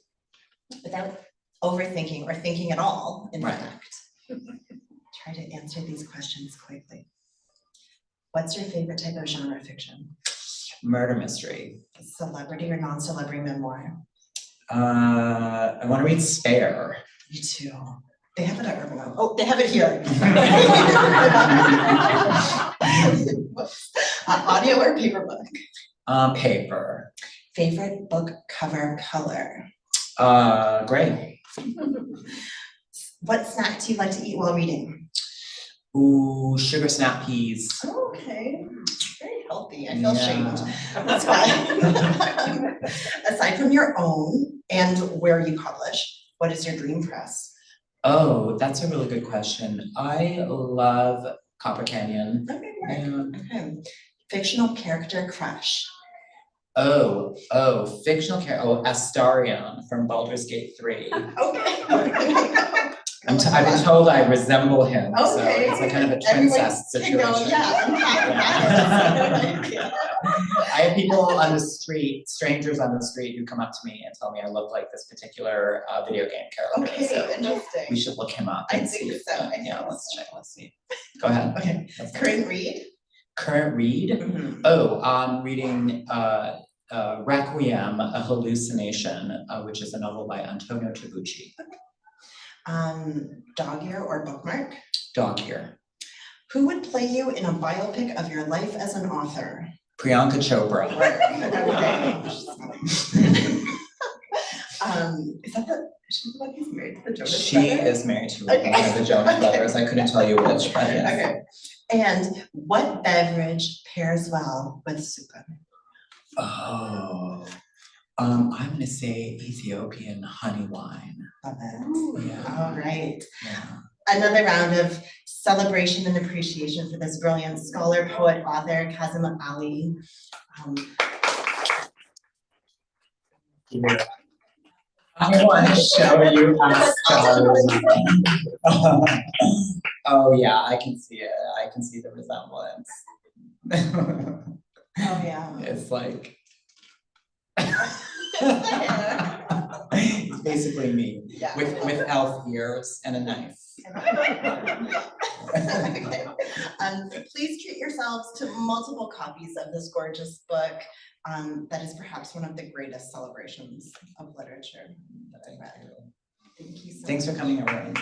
Without overthinking or thinking at all, in Right. fact. Try to answer these questions quickly. What's your favorite type of genre fiction? Murder mystery. Celebrity or non-celebrity memoir? I want to read Spare. Me too. They have it at Urban Out. Oh, they have it here. Whoops. Audio or paper book? Paper. Favorite book cover color? Gray. What snack do you like to eat while reading? Ooh, sugar snap peas. Oh, okay, very healthy. I feel shamed. Yeah. That's fine. Aside from your own and where you publish, what is your dream press? Oh, that's a really good question. I love Copper Canyon. Okay, Yeah. okay. Fictional character crush. Oh, fictional character. Oh, Astarion from Baldur's Gate 3. Okay. I've been told I resemble him, so Okay. it's like kind of a Everyone princess can situation. go, yeah, unpack that. Yeah. I have people on the street, strangers on the street, who come up to me and tell me I look like this particular video game character. Okay, So interesting. we should look him up I and think see. so, I Yeah, think let's so. check. Let's see. Go ahead. Okay, current read? Current read. Mhm. Oh, I'm reading Requiem, a Hallucination, which is a novel by Antonio Tabucci. Dog ear or bookmark? Dog ear. Who would play you in a biopic of your life as an author? Priyanka Chopra. Is that she's the one who's married to the Jonas She Brothers? is married to Okay. one of the Jonas Okay. Brothers. I couldn't tell you which, but yes. Okay, and what beverage pairs well with Sukun? Oh, I'm gonna say Ethiopian honey wine. Love it. Yeah. All right. Yeah. Another round of celebration and appreciation for this brilliant scholar, poet, author, Kazim Ali. I want to show you my stars. Oh yeah, I can see it. I can see the resemblance. Oh, yeah. It's like Yeah. it's basically me Yeah. with elf ears and a knife. Okay. Please treat yourselves to multiple copies of this gorgeous book. That is perhaps one of the greatest celebrations of literature that I've read. Thank you so much. Thanks for coming over.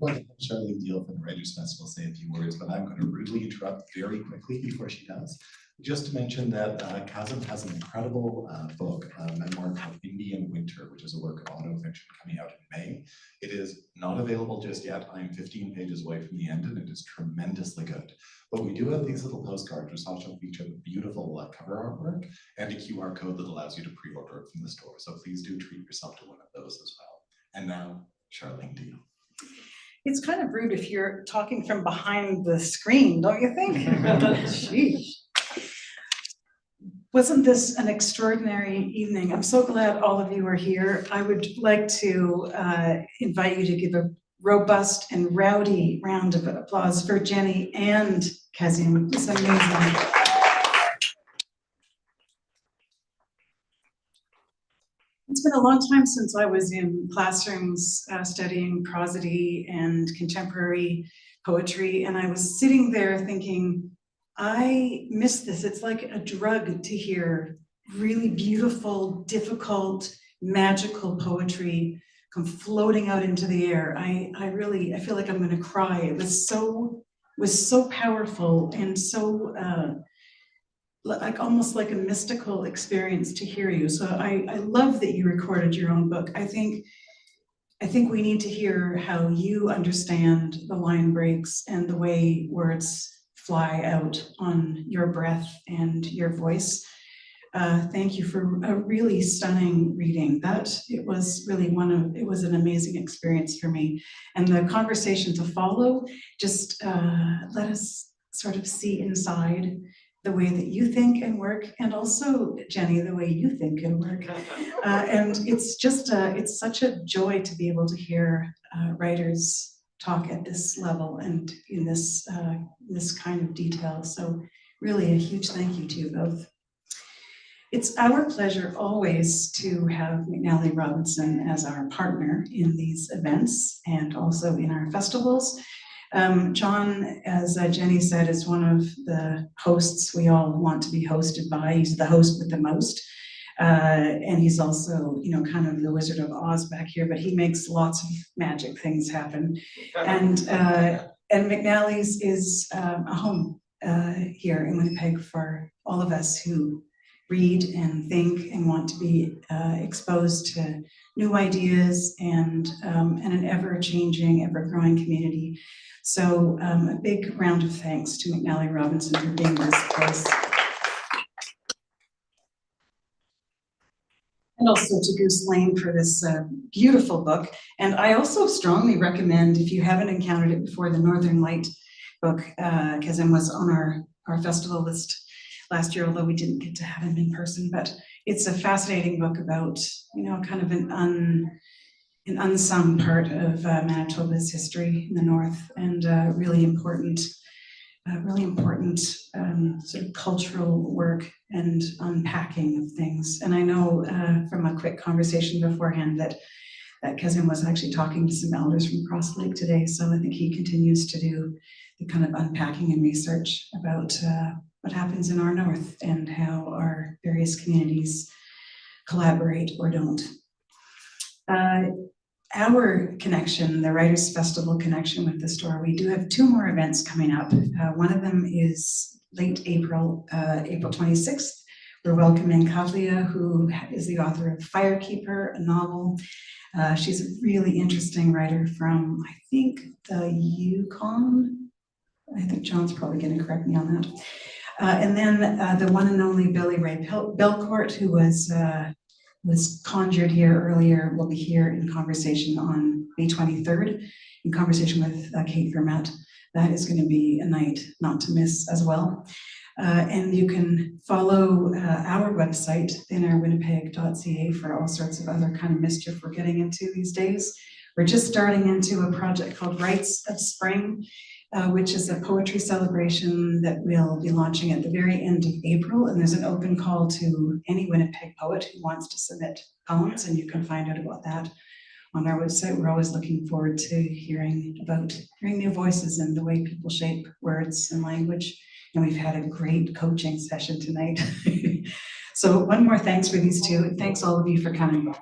going to have Charlene Deal from the Writers Festival say a few words, but I'm going to rudely interrupt very quickly before she does. Just to mention that Kazim has an incredible book, a memoir called Indian Winter, which is a work of autofiction coming out in May. It is not available just yet. I'm 15 pages away from the end, and it is tremendously good. But we do have these little postcards which also feature beautiful cover artwork and a QR code that allows you to pre-order it from the store. So please do treat yourself to one of those as well. And now, Charlene Deal. It's kind of rude if you're talking from behind the screen, don't you think? Sheesh. Wasn't this an extraordinary evening? I'm so glad all of you are here. I would like to invite you to give a robust and rowdy round of applause for Jenny and Kazim. It's amazing. It's been a long time since I was in classrooms studying prosody and contemporary poetry, and I was sitting there thinking, I miss this. It's like a drug to hear really beautiful, difficult, magical poetry come floating out into the air. I feel like I'm going to cry. It was so powerful and so like almost like a mystical experience to hear you. So I love that you recorded your own book. I think we need to hear how you understand the line breaks and the way words fly out on your breath and your voice. Thank you for a really stunning reading. It was an amazing experience for me. And the conversation to follow, just let us sort of see inside the way that you think and work, and also, Jenny, the way you think and work. And it's such a joy to be able to hear writers talk at this level and in this kind of detail. So really a huge thank you to you both. It's our pleasure always to have McNally Robinson as our partner in these events and also in our festivals. John, as Jenny said, is one of the hosts we all want to be hosted by. He's the host with the most. And he's also, kind of the Wizard of Oz back here, but he makes lots of magic things happen. And McNally's is a home here in Winnipeg for all of us who read and think and want to be exposed to new ideas and an ever-changing, ever-growing community. So a big round of thanks to McNally Robinson for being this place. And also to Goose Lane for this beautiful book. And I also strongly recommend, if you haven't encountered it before, the Northern Light book. Kazim was on our festival list last year, although we didn't get to have him in person. But it's a fascinating book about, kind of an unsung part of Manitoba's history in the north, and really important sort of cultural work and unpacking of things. And I know from a quick conversation beforehand that Kazim was actually talking to some elders from Cross Lake today. So I think he continues to do the kind of unpacking and research about what happens in our north and how our various communities collaborate or don't. Our connection, the Writers Festival connection with the store, we do have 2 more events coming up. One of them is late April, April 26th. We're welcoming Kavlia, who is the author of Firekeeper, a novel. She's a really interesting writer from, I think, the Yukon. I think John's probably going to correct me on that. And then the one and only Billy Ray Belcourt, who was conjured here earlier, will be here in conversation on May 23rd, in conversation with Kate Vermette. That is going to be a night not to miss as well. And you can follow our website, innerwinnipeg.ca, for all sorts of other kind of mischief we're getting into these days. We're just starting into a project called Rites of Spring, which is a poetry celebration that we'll be launching at the very end of April. And there's an open call to any Winnipeg poet who wants to submit poems, and you can find out about that on our website. We're always looking forward to hearing new voices and the way people shape words and language. And we've had a great coaching session tonight. So one more thanks for these 2. Thanks all of you for coming.